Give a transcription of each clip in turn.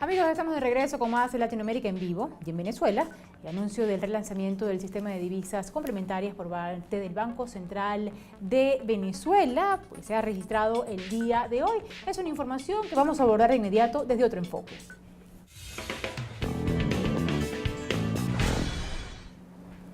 Amigos, estamos de regreso con más de Latinoamérica en vivo. Y en Venezuela, el anuncio del relanzamiento del sistema de divisas complementarias por parte del Banco Central de Venezuela pues se ha registrado el día de hoy. Es una información que vamos a abordar de inmediato desde otro enfoque.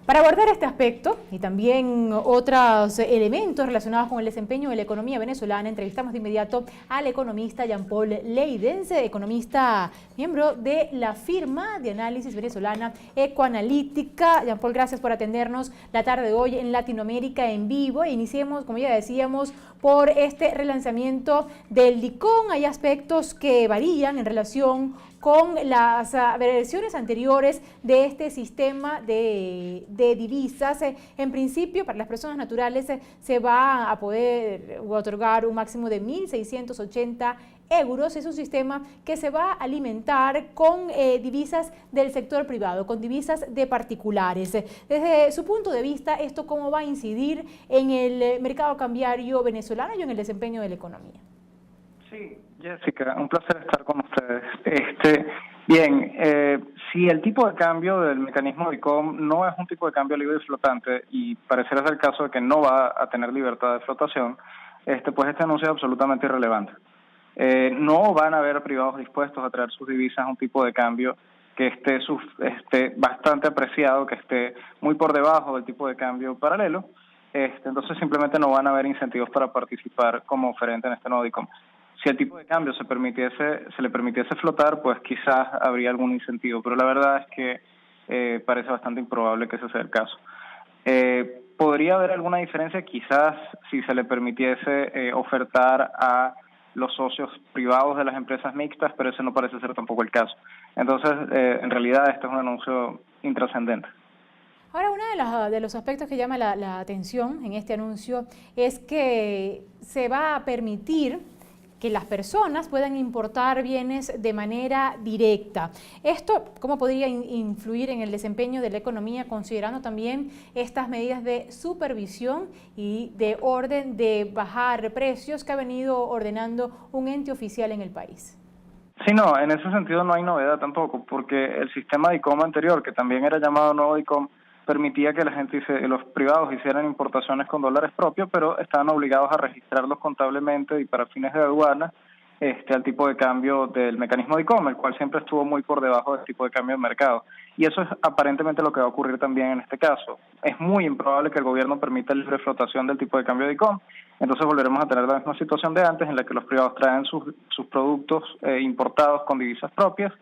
Para abordar este aspecto y también otros elementos relacionados con el desempeño de la economía venezolana, entrevistamos de inmediato al economista Jean-Paul Leydens, economista miembro de la firma de análisis venezolana Ecoanalítica. Jean-Paul, gracias por atendernos la tarde de hoy en Latinoamérica en vivo. Iniciemos, como ya decíamos, por este relanzamiento del DICOM. Hay aspectos que varían en relación con las versiones anteriores de este sistema de divisas. En principio, para las personas naturales se va a poder otorgar un máximo de 1.680 euros. Es un sistema que se va a alimentar con divisas del sector privado, con divisas de particulares. Desde su punto de vista, ¿esto cómo va a incidir en el mercado cambiario venezolano y en el desempeño de la economía? Sí, Jessica, un placer estar con ustedes. Si el tipo de cambio del mecanismo DICOM no es un tipo de cambio libre y flotante, y pareciera ser el caso de que no va a tener libertad de flotación, pues este anuncio es absolutamente irrelevante. No van a haber privados dispuestos a traer sus divisas a un tipo de cambio que esté bastante apreciado, que esté muy por debajo del tipo de cambio paralelo. Entonces simplemente no van a haber incentivos para participar como oferente en este nuevo DICOM. Si el tipo de cambio se le permitiese flotar, pues quizás habría algún incentivo, pero la verdad es que parece bastante improbable que ese sea el caso. ¿Podría haber alguna diferencia? Quizás si se le permitiese ofertar a los socios privados de las empresas mixtas, pero ese no parece ser tampoco el caso. Entonces, en realidad, este es un anuncio intrascendente. Ahora, uno de los aspectos que llama la atención en este anuncio es que se va a permitir que las personas puedan importar bienes de manera directa. ¿Esto cómo podría influir en el desempeño de la economía, considerando también estas medidas de supervisión y de orden de bajar precios que ha venido ordenando un ente oficial en el país? Sí, no, en ese sentido no hay novedad tampoco, porque el sistema DICOM anterior, que también era llamado nuevo DICOM, permitía que los privados hicieran importaciones con dólares propios, pero estaban obligados a registrarlos contablemente y para fines de aduana al tipo de cambio del mecanismo DICOM, el cual siempre estuvo muy por debajo del tipo de cambio de mercado. Y eso es aparentemente lo que va a ocurrir también en este caso. Es muy improbable que el gobierno permita la libre flotación del tipo de cambio DICOM, entonces volveremos a tener la misma situación de antes, en la que los privados traen sus productos importados con divisas propias,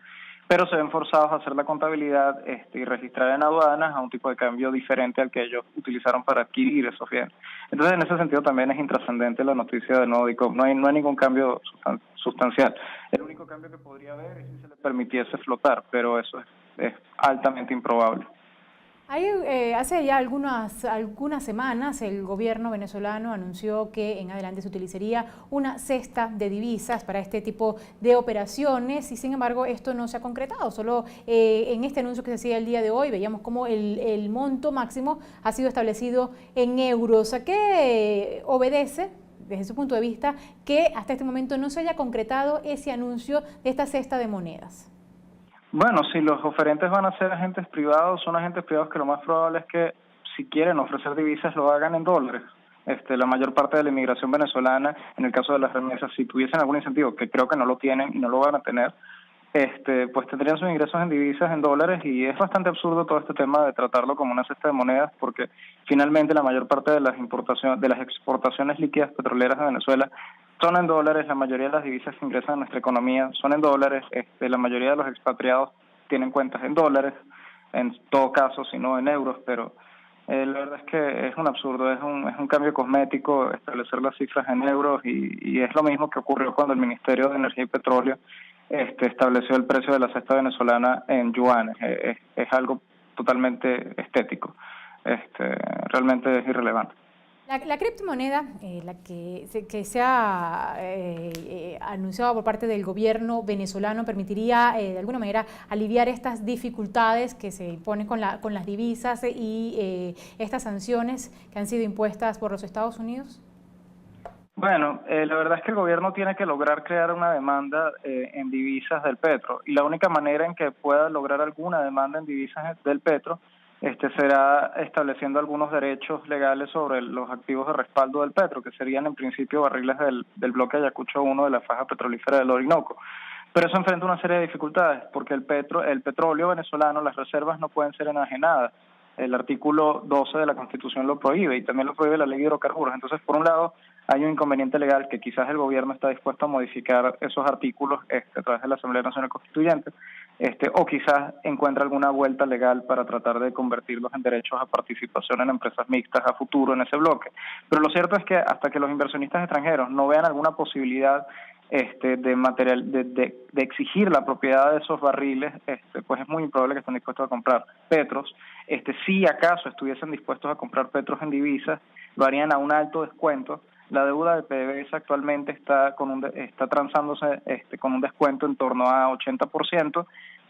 pero se ven forzados a hacer la contabilidad y registrar en aduanas a un tipo de cambio diferente al que ellos utilizaron para adquirir esos bienes. Entonces, en ese sentido también es intrascendente la noticia del nuevo DICOM. No hay ningún cambio sustancial. El único cambio que podría haber es si se le permitiese flotar, pero eso es altamente improbable. Hace ya algunas semanas el gobierno venezolano anunció que en adelante se utilizaría una cesta de divisas para este tipo de operaciones y sin embargo esto no se ha concretado. Solo en este anuncio que se hacía el día de hoy veíamos cómo el monto máximo ha sido establecido en euros. ¿A qué obedece, desde su punto de vista, que hasta este momento no se haya concretado ese anuncio de esta cesta de monedas? Bueno, si los oferentes van a ser agentes privados, son agentes privados que lo más probable es que si quieren ofrecer divisas lo hagan en dólares. La mayor parte de la inmigración venezolana, en el caso de las remesas, si tuviesen algún incentivo, que creo que no lo tienen y no lo van a tener, pues tendrían sus ingresos en divisas en dólares y es bastante absurdo todo este tema de tratarlo como una cesta de monedas porque finalmente la mayor parte de las exportaciones líquidas petroleras de Venezuela son en dólares, la mayoría de las divisas que ingresan a nuestra economía son en dólares, la mayoría de los expatriados tienen cuentas en dólares, en todo caso, si no en euros, pero la verdad es que es un absurdo, es un cambio cosmético establecer las cifras en euros y es lo mismo que ocurrió cuando el Ministerio de Energía y Petróleo estableció el precio de la cesta venezolana en yuanes. Es algo totalmente estético, realmente es irrelevante. La criptomoneda, la que se ha anunciado por parte del gobierno venezolano, permitiría de alguna manera aliviar estas dificultades que se imponen con las divisas y estas sanciones que han sido impuestas por los Estados Unidos. Bueno, la verdad es que el gobierno tiene que lograr crear una demanda en divisas del petro, y la única manera en que pueda lograr alguna demanda en divisas del petro será estableciendo algunos derechos legales sobre los activos de respaldo del petro, que serían en principio barriles del bloque Ayacucho 1 de la faja petrolífera del Orinoco. Pero eso enfrenta una serie de dificultades, porque el petróleo venezolano, las reservas no pueden ser enajenadas. El artículo 12 de la Constitución lo prohíbe, y también lo prohíbe la ley de hidrocarburos. Entonces, por un lado, hay un inconveniente legal que quizás el gobierno está dispuesto a modificar esos artículos a través de la Asamblea Nacional Constituyente, o quizás encuentra alguna vuelta legal para tratar de convertirlos en derechos a participación en empresas mixtas a futuro en ese bloque. Pero lo cierto es que hasta que los inversionistas extranjeros no vean alguna posibilidad de exigir la propiedad de esos barriles, pues es muy improbable que estén dispuestos a comprar petros. Si acaso estuviesen dispuestos a comprar petros en divisas, lo harían a un alto descuento. La deuda de PDVSA actualmente está transándose con un descuento en torno a 80%,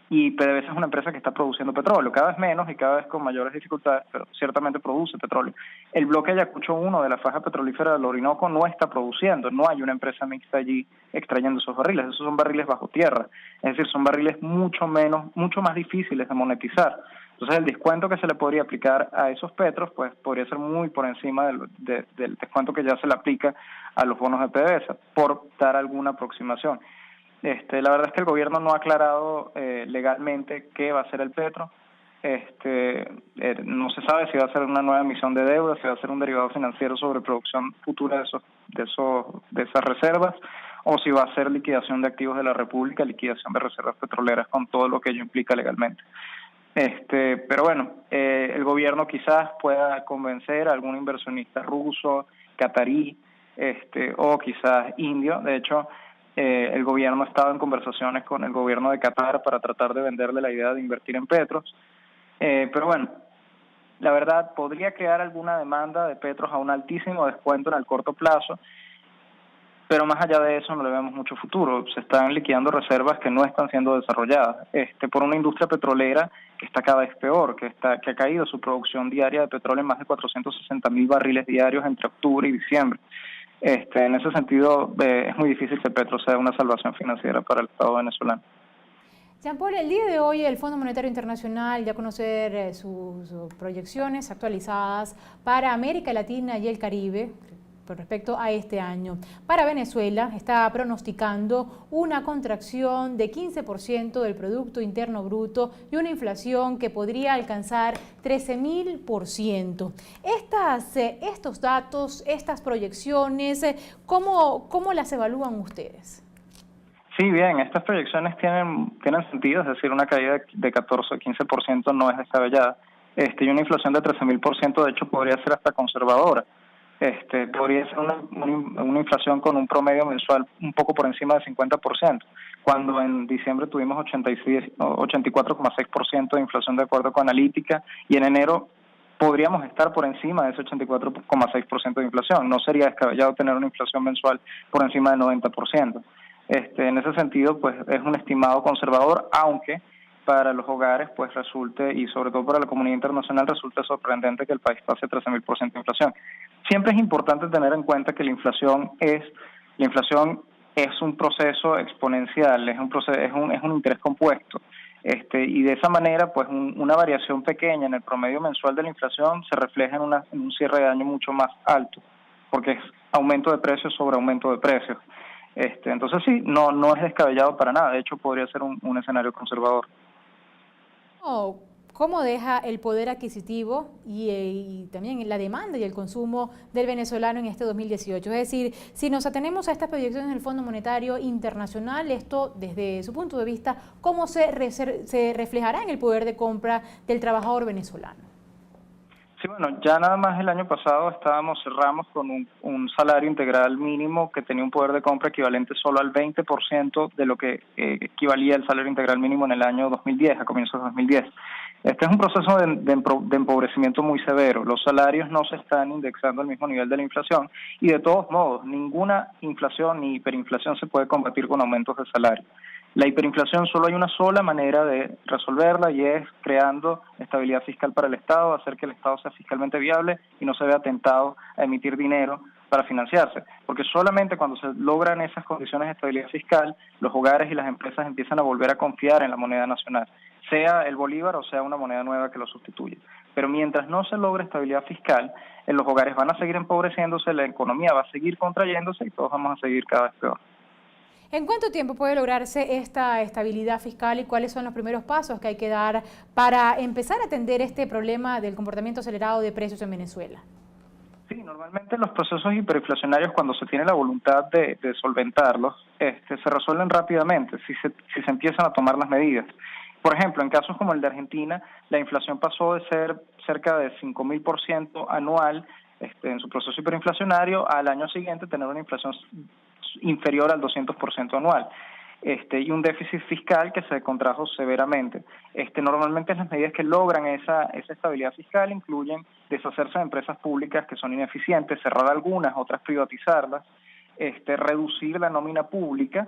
y PDVSA es una empresa que está produciendo petróleo, cada vez menos y cada vez con mayores dificultades, pero ciertamente produce petróleo. El bloque Ayacucho 1 de la faja petrolífera del Orinoco no está produciendo, no hay una empresa mixta allí extrayendo esos barriles. Esos son barriles bajo tierra, es decir, son barriles mucho más difíciles de monetizar. Entonces el descuento que se le podría aplicar a esos petros pues podría ser muy por encima del descuento que ya se le aplica a los bonos de PDVSA, por dar alguna aproximación. La verdad es que el gobierno no ha aclarado legalmente qué va a ser el petro. No se sabe si va a ser una nueva emisión de deuda, si va a ser un derivado financiero sobre producción futura de esas reservas, o si va a ser liquidación de activos de la República, liquidación de reservas petroleras con todo lo que ello implica legalmente. Pero bueno, el gobierno quizás pueda convencer a algún inversionista ruso, catarí, o quizás indio. De hecho, el gobierno ha estado en conversaciones con el gobierno de Qatar para tratar de venderle la idea de invertir en petros. Pero bueno, la verdad, podría crear alguna demanda de petros a un altísimo descuento en el corto plazo, pero más allá de eso no le vemos mucho futuro. Se están liquidando reservas que no están siendo desarrolladas, por una industria petrolera que está cada vez peor, que ha caído su producción diaria de petróleo en más de 460.000 barriles diarios entre octubre y diciembre. En ese sentido, es muy difícil que Petro sea una salvación financiera para el Estado venezolano. Jean-Paul, el día de hoy el Fondo Monetario Internacional ya conocer sus proyecciones actualizadas para América Latina y el Caribe con respecto a este año. Para Venezuela está pronosticando una contracción de 15% del Producto Interno Bruto y una inflación que podría alcanzar 13.000%. Estos datos, estas proyecciones, ¿cómo las evalúan ustedes? Sí, bien, estas proyecciones tienen sentido, es decir, una caída de 14 o 15% no es descabellada, y una inflación de 13.000% de hecho podría ser hasta conservadora. Podría ser una inflación con un promedio mensual un poco por encima del 50%, cuando en diciembre tuvimos 84,6% de inflación de acuerdo con Analítica, y en enero podríamos estar por encima de ese 84,6% de inflación. No sería descabellado tener una inflación mensual por encima del 90%. En ese sentido, pues es un estimado conservador, aunque para los hogares pues resulte, y sobre todo para la comunidad internacional, resulta sorprendente que el país pase 13.000% de inflación. Siempre es importante tener en cuenta que la inflación es un proceso exponencial, es un interés compuesto. Y de esa manera, pues una variación pequeña en el promedio mensual de la inflación se refleja en un cierre de año mucho más alto, porque es aumento de precios sobre aumento de precios. Entonces sí, no es descabellado para nada, de hecho podría ser un escenario conservador. ¿Cómo deja el poder adquisitivo y también la demanda y el consumo del venezolano en este 2018? Es decir, si nos atenemos a estas proyecciones del Fondo Monetario Internacional, esto desde su punto de vista, ¿cómo se reflejará en el poder de compra del trabajador venezolano? Sí, bueno, ya nada más el año pasado cerramos con un salario integral mínimo que tenía un poder de compra equivalente solo al 20% de lo que equivalía el salario integral mínimo en el año 2010, a comienzos de 2010. Este es un proceso de empobrecimiento muy severo. Los salarios no se están indexando al mismo nivel de la inflación, y de todos modos, ninguna inflación ni hiperinflación se puede combatir con aumentos de salario. La hiperinflación solo hay una sola manera de resolverla, y es creando estabilidad fiscal para el Estado, hacer que el Estado sea fiscalmente viable y no se vea tentado a emitir dinero para financiarse, porque solamente cuando se logran esas condiciones de estabilidad fiscal, los hogares y las empresas empiezan a volver a confiar en la moneda nacional, sea el bolívar o sea una moneda nueva que lo sustituya. Pero mientras no se logre estabilidad fiscal, los hogares van a seguir empobreciéndose, la economía va a seguir contrayéndose y todos vamos a seguir cada vez peor. ¿En cuánto tiempo puede lograrse esta estabilidad fiscal y cuáles son los primeros pasos que hay que dar para empezar a atender este problema del comportamiento acelerado de precios en Venezuela? Sí, normalmente los procesos hiperinflacionarios, cuando se tiene la voluntad de solventarlos, se resuelven rápidamente si se empiezan a tomar las medidas. Por ejemplo, en casos como el de Argentina, la inflación pasó de ser cerca de 5.000% anual en su proceso hiperinflacionario al año siguiente tener una inflación inferior al 200% anual. Y un déficit fiscal que se contrajo severamente. Normalmente las medidas que logran esa estabilidad fiscal incluyen deshacerse de empresas públicas que son ineficientes, cerrar algunas, otras privatizarlas, reducir la nómina pública,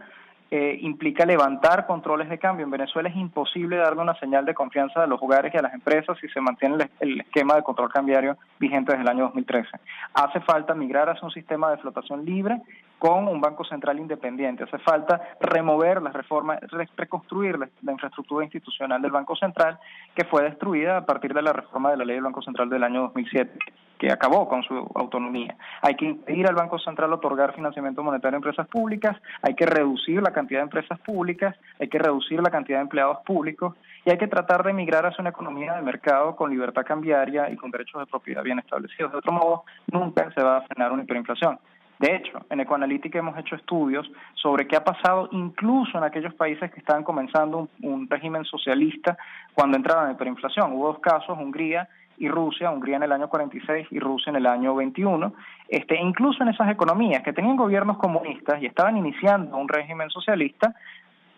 implica levantar controles de cambio. En Venezuela es imposible darle una señal de confianza a los hogares y a las empresas si se mantiene el esquema de control cambiario vigente desde el año 2013. Hace falta migrar hacia un sistema de flotación libre con un banco central independiente. Hace falta remover las reformas, reconstruir la infraestructura institucional del Banco Central, que fue destruida a partir de la reforma de la ley del Banco Central del año 2007, que acabó con su autonomía. Hay que impedir al Banco Central otorgar financiamiento monetario a empresas públicas, hay que reducir la cantidad de empresas públicas, hay que reducir la cantidad de empleados públicos y hay que tratar de migrar hacia una economía de mercado con libertad cambiaria y con derechos de propiedad bien establecidos. De otro modo, nunca se va a frenar una hiperinflación. De hecho, en Ecoanalítica hemos hecho estudios sobre qué ha pasado incluso en aquellos países que estaban comenzando un régimen socialista cuando entraban en hiperinflación. Hubo dos casos, Hungría y Rusia, Hungría en el año 46 y Rusia en el año 21. Incluso en esas economías que tenían gobiernos comunistas y estaban iniciando un régimen socialista,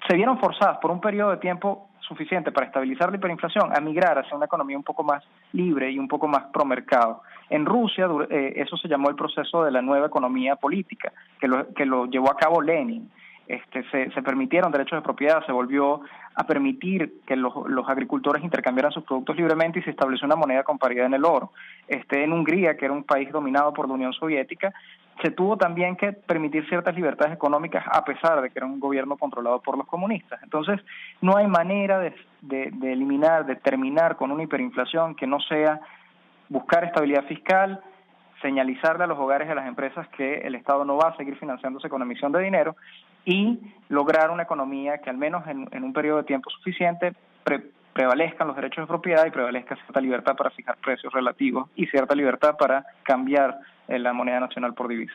se vieron forzadas por un periodo de tiempo suficiente para estabilizar la hiperinflación a migrar hacia una economía un poco más libre y un poco más pro mercado. En Rusia eso se llamó el proceso de la nueva economía política, que lo llevó a cabo Lenin. Se permitieron derechos de propiedad, se volvió a permitir que los agricultores intercambiaran sus productos libremente y se estableció una moneda con paridad en el oro. En Hungría, que era un país dominado por la Unión Soviética, se tuvo también que permitir ciertas libertades económicas a pesar de que era un gobierno controlado por los comunistas. Entonces, no hay manera de eliminar, de terminar con una hiperinflación que no sea buscar estabilidad fiscal, señalizarle a los hogares y a las empresas que el Estado no va a seguir financiándose con emisión de dinero y lograr una economía que al menos en un periodo de tiempo suficiente prevalezcan los derechos de propiedad y prevalezca cierta libertad para fijar precios relativos y cierta libertad para cambiar la moneda nacional por divisa.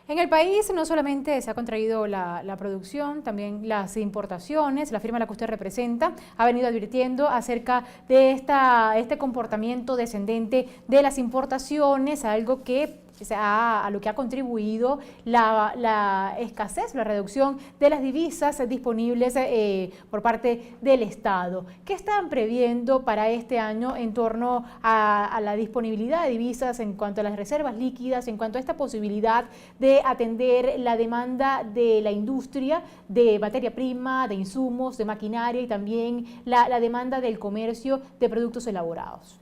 En el país no solamente se ha contraído la producción, también las importaciones. La firma a la que usted representa ha venido advirtiendo acerca de este comportamiento descendente de las importaciones, algo que a lo que ha contribuido la escasez, la reducción de las divisas disponibles por parte del Estado. ¿Qué están previendo para este año en torno a la disponibilidad de divisas, en cuanto a las reservas líquidas, en cuanto a esta posibilidad de atender la demanda de la industria, de materia prima, de insumos, de maquinaria y también la demanda del comercio de productos elaborados?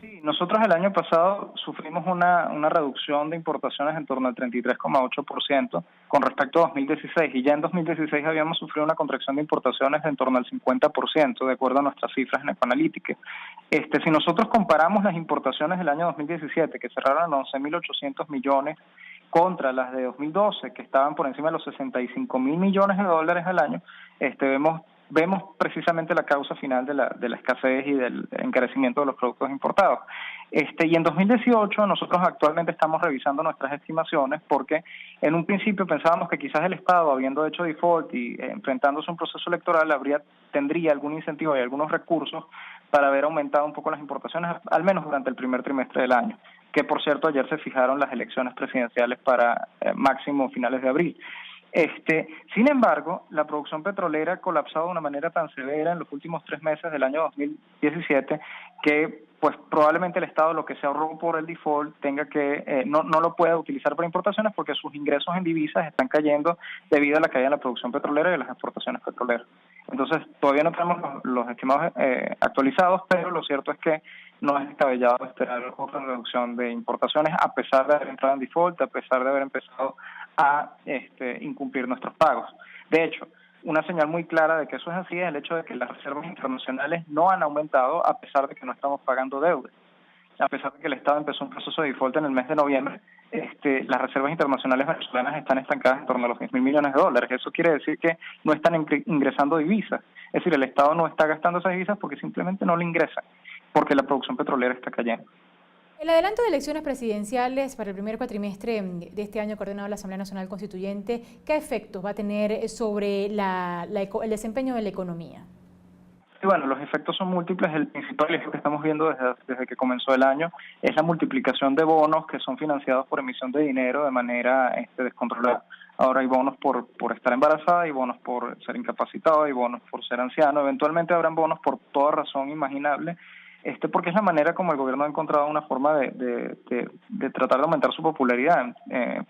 Sí, nosotros el año pasado sufrimos una reducción de importaciones en torno al 33,8% con respecto a 2016 y ya en 2016 habíamos sufrido una contracción de importaciones de en torno al 50% de acuerdo a nuestras cifras en Ecoanalítica. Si nosotros comparamos las importaciones del año 2017 que cerraron en 11.800 millones contra las de 2012 que estaban por encima de los 65.000 millones de dólares al año, vemos precisamente la causa final de la escasez y del encarecimiento de los productos importados. Y en 2018 nosotros actualmente estamos revisando nuestras estimaciones porque en un principio pensábamos que quizás el Estado, habiendo hecho default y enfrentándose a un proceso electoral, tendría algún incentivo y algunos recursos para haber aumentado un poco las importaciones, al menos durante el primer trimestre del año, que por cierto ayer se fijaron las elecciones presidenciales para máximo finales de abril. Sin embargo, la producción petrolera ha colapsado de una manera tan severa en los últimos 3 meses del año 2017 que pues probablemente el Estado lo que se ahorró por el default tenga que no lo pueda utilizar para importaciones porque sus ingresos en divisas están cayendo debido a la caída en la producción petrolera y de las exportaciones petroleras. Entonces, todavía no tenemos los estimados actualizados, pero lo cierto es que no es descabellado esperar otra reducción de importaciones, a pesar de haber entrado en default, a pesar de haber empezado a incumplir nuestros pagos. De hecho, una señal muy clara de que eso es así es el hecho de que las reservas internacionales no han aumentado a pesar de que no estamos pagando deuda. A pesar de que el Estado empezó un proceso de default en el mes de noviembre, las reservas internacionales venezolanas están estancadas en torno a los 10.000 millones de dólares. Eso quiere decir que no están ingresando divisas. Es decir, el Estado no está gastando esas divisas porque simplemente no le ingresan, porque la producción petrolera está cayendo. El adelanto de elecciones presidenciales para el primer cuatrimestre de este año coordinado la Asamblea Nacional Constituyente, ¿qué efectos va a tener sobre el desempeño de la economía? Y bueno, los efectos son múltiples. El principal es lo que estamos viendo desde que comenzó el año, es la multiplicación de bonos que son financiados por emisión de dinero de manera descontrolada. Ahora hay bonos por estar embarazada, hay bonos por ser incapacitado, hay bonos por ser anciano, eventualmente habrán bonos por toda razón imaginable, porque es la manera como el gobierno ha encontrado una forma de tratar de aumentar su popularidad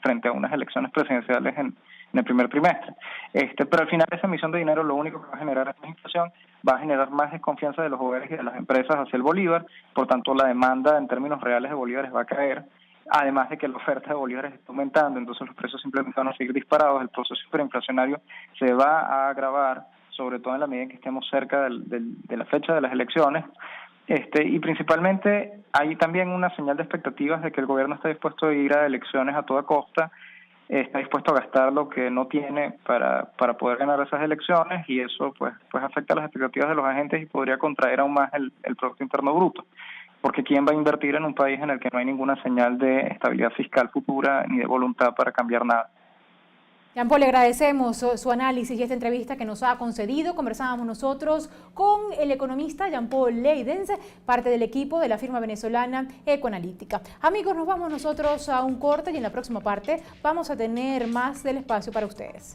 frente a unas elecciones presidenciales en el primer trimestre. Pero al final esa emisión de dinero lo único que va a generar es más inflación, va a generar más desconfianza de los hogares y de las empresas hacia el bolívar, por tanto la demanda en términos reales de bolívares va a caer, además de que la oferta de bolívares está aumentando, entonces los precios simplemente van a seguir disparados, el proceso hiperinflacionario se va a agravar, sobre todo en la medida en que estemos cerca de la fecha de las elecciones. Y principalmente hay también una señal de expectativas de que el gobierno está dispuesto a ir a elecciones a toda costa, está dispuesto a gastar lo que no tiene para poder ganar esas elecciones, y eso pues afecta las expectativas de los agentes y podría contraer aún más el Producto Interno Bruto, porque ¿quién va a invertir en un país en el que no hay ninguna señal de estabilidad fiscal futura ni de voluntad para cambiar nada? Jean-Paul, le agradecemos su análisis y esta entrevista que nos ha concedido. Conversábamos nosotros con el economista Jean-Paul Leydens, parte del equipo de la firma venezolana Ecoanalítica. Amigos, nos vamos nosotros a un corte y en la próxima parte vamos a tener más del espacio para ustedes.